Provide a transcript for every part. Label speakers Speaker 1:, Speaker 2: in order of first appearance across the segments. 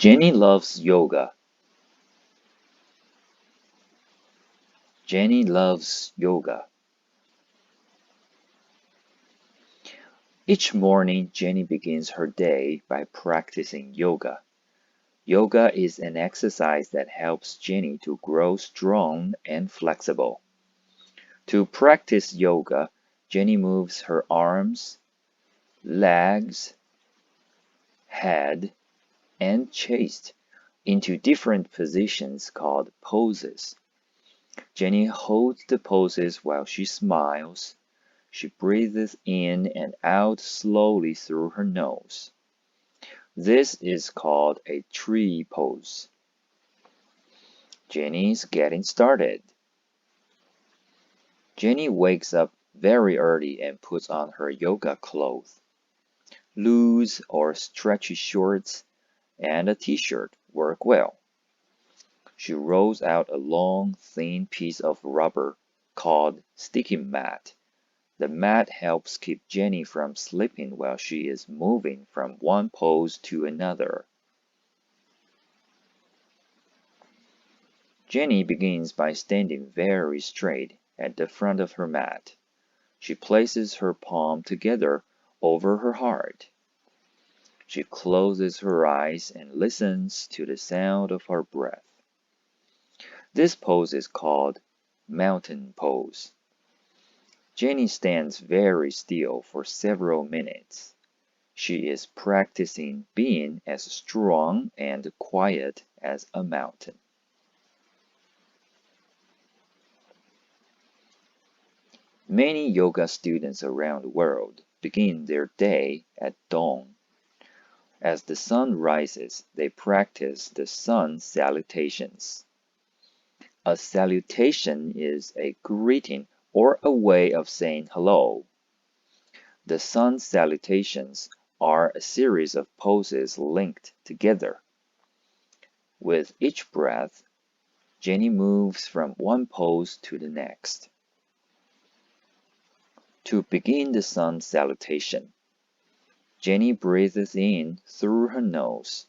Speaker 1: Jenny loves yoga. Jenny loves yoga. Each morning, Jenny begins her day by practicing yoga. Yoga is an exercise that helps Jenny to grow strong and flexible. To practice yoga, Jenny moves her arms, legs, head, and chest into different positions called poses. Jenny holds the poses while she smiles. She breathes in and out slowly through her nose. This is called a tree pose. Jenny's getting started. Jenny wakes up very early and puts on her yoga clothes. Loose or stretchy shorts and a t-shirt work well. She rolls out a long, thin piece of rubber called sticky mat. The mat helps keep Jenny from slipping while she is moving from one pose to another. Jenny begins by standing very straight at the front of her mat. She places her palm together over her heart. She closes her eyes and listens to the sound of her breath. This pose is called mountain pose. Jenny stands very still for several minutes. She is practicing being as strong and quiet as a mountain. Many yoga students around the world begin their day at dawn. As the sun rises, they practice the sun salutations. A salutation is a greeting or a way of saying hello. The sun salutations are a series of poses linked together. With each breath, Jenny moves from one pose to the next. To begin the sun salutation, Jenny breathes in through her nose.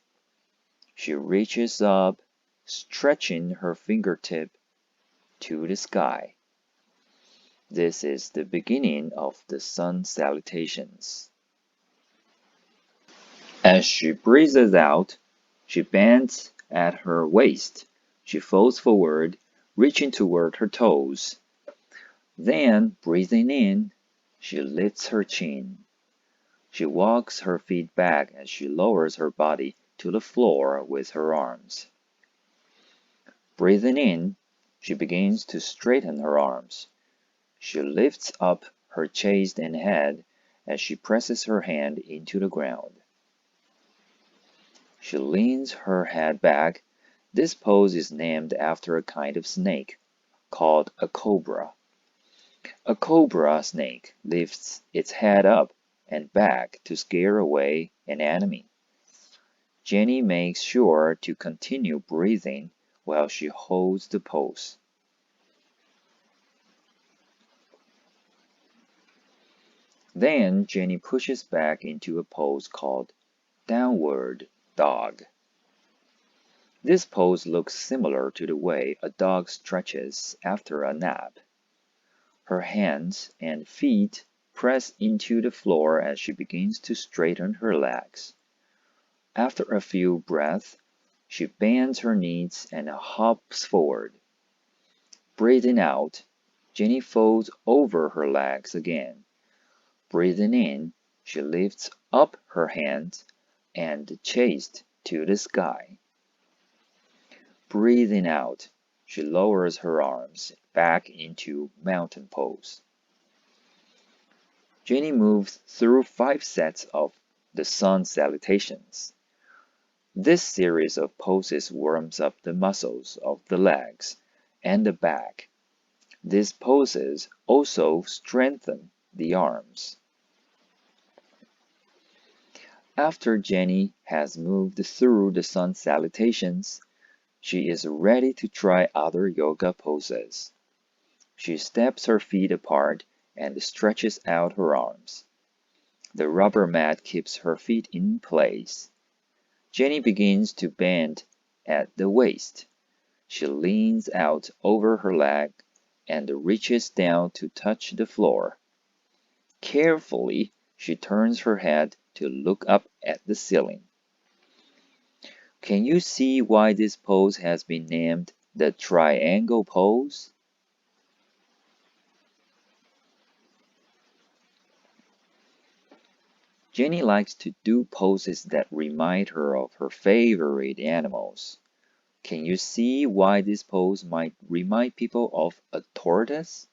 Speaker 1: She reaches up, stretching her fingertip to the sky. This is the beginning of the sun salutations. As she breathes out, she bends at her waist. She folds forward, reaching toward her toes. Then, breathing in, she lifts her chin. She walks her feet back as she lowers her body to the floor with her arms. Breathing in, she begins to straighten her arms. She lifts up her chest and head as she presses her hand into the ground. She leans her head back. This pose is named after a kind of snake called a cobra. A cobra snake lifts its head up and back to scare away an enemy. Jenny makes sure to continue breathing while she holds the pose. Then Jenny pushes back into a pose called downward dog. This pose looks similar to the way a dog stretches after a nap. Her hands and feet press into the floor as she begins to straighten her legs. After a few breaths, she bends her knees and hops forward. Breathing out, Jenny folds over her legs again. Breathing in, she lifts up her hands and chest to the sky. Breathing out, she lowers her arms back into mountain pose. Jenny moves through 5 sets of the sun salutations. This series of poses warms up the muscles of the legs and the back. These poses also strengthen the arms. After Jenny has moved through the sun salutations, she is ready to try other yoga poses. She steps her feet apart and stretches out her arms. The rubber mat keeps her feet in place. Jenny begins to bend at the waist. She leans out over her leg and reaches down to touch the floor. Carefully, she turns her head to look up at the ceiling. Can you see why this pose has been named the triangle pose? Jenny likes to do poses that remind her of her favorite animals. Can you see why this pose might remind people of a tortoise?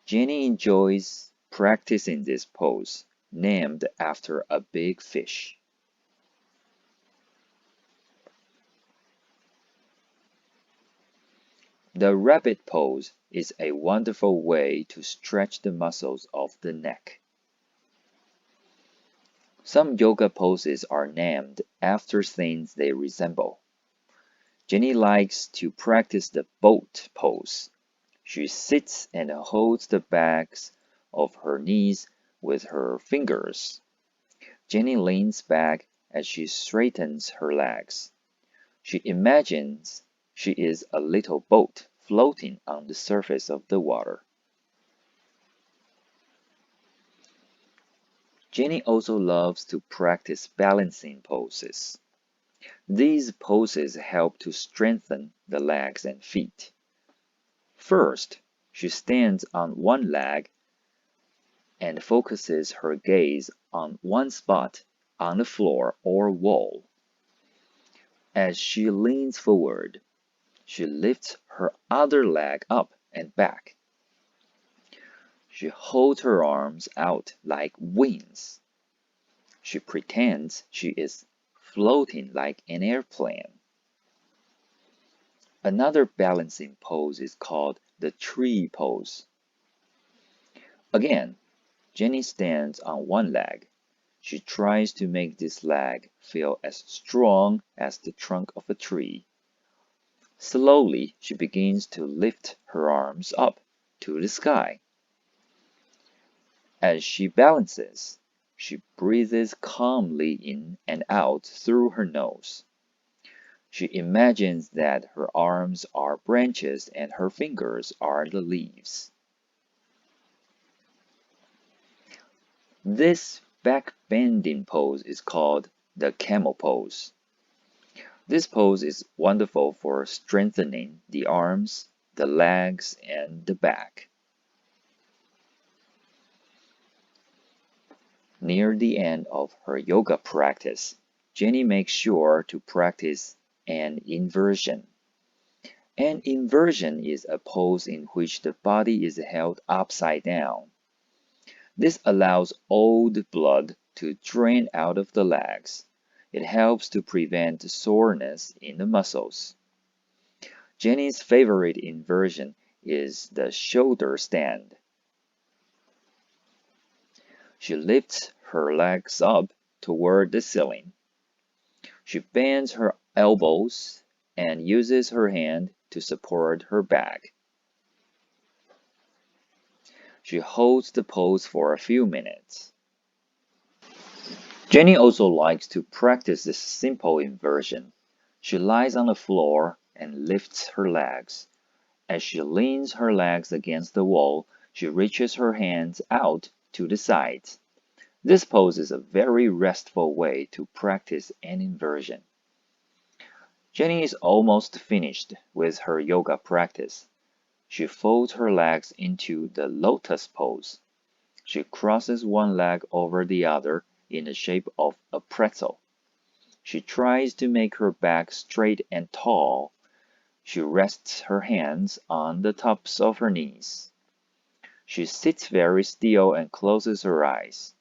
Speaker 1: Jenny enjoys practicing this pose, named after a big fish. The rabbit pose is a wonderful way to stretch the muscles of the neck. Some yoga poses are named after things they resemble. Jenny likes to practice the boat pose. She sits and holds the backs of her knees with her fingers. Jenny leans back as she straightens her legs. She imagines she is a little boat floating on the surface of the water. Jenny also loves to practice balancing poses. These poses help to strengthen the legs and feet. First, she stands on one leg and focuses her gaze on one spot on the floor or wall. As she leans forward, she lifts her other leg up and back. She holds her arms out like wings. She pretends she is floating like an airplane. Another balancing pose is called the tree pose. Again, Jenny stands on one leg. She tries to make this leg feel as strong as the trunk of a tree. Slowly, she begins to lift her arms up to the sky. As she balances, she breathes calmly in and out through her nose. She imagines that her arms are branches and her fingers are the leaves. This back bending pose is called the camel pose. This pose is wonderful for strengthening the arms, the legs, and the back. Near the end of her yoga practice, Jenny makes sure to practice an inversion. An inversion is a pose in which the body is held upside down. This allows old blood to drain out of the legs. It helps to prevent soreness in the muscles. Jenny's favorite inversion is the shoulder stand. She lifts her legs up toward the ceiling. She bends her elbows and uses her hand to support her back. She holds the pose for a few minutes. Jenny also likes to practice this simple inversion. She lies on the floor and lifts her legs. As she leans her legs against the wall, she reaches her hands out to the sides. This pose is a very restful way to practice an inversion. Jenny is almost finished with her yoga practice. She folds her legs into the lotus pose. She crosses one leg over the other in the shape of a pretzel. She tries to make her back straight and tall. She rests her hands on the tops of her knees. She sits very still and closes her eyes.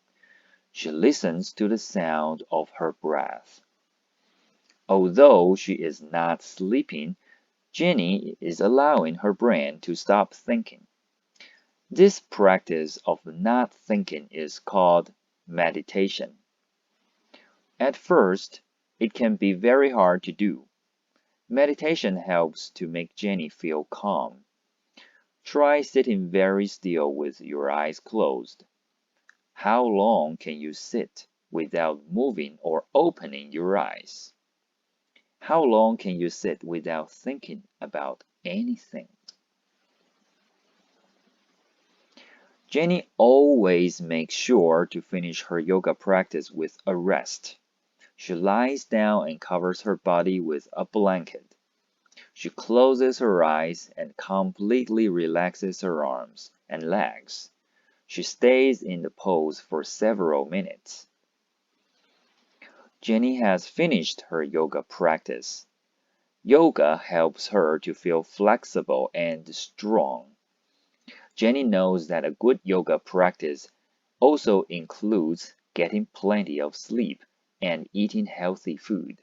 Speaker 1: She listens to the sound of her breath. Although she is not sleeping, Jenny is allowing her brain to stop thinking. This practice of not thinking is called meditation. At first, it can be very hard to do. Meditation helps to make Jenny feel calm. Try sitting very still with your eyes closed. How long can you sit? without moving or opening your eyes? How long can you sit without thinking about anything? Jenny always makes sure to finish her yoga practice with a rest. She lies down and covers her body with a blanket. She closes her eyes and completely relaxes her arms and legs. She stays in the pose for several minutes. Jenny has finished her yoga practice. Yoga helps her to feel flexible and strong. Jenny knows that a good yoga practice also includes getting plenty of sleep and eating healthy food.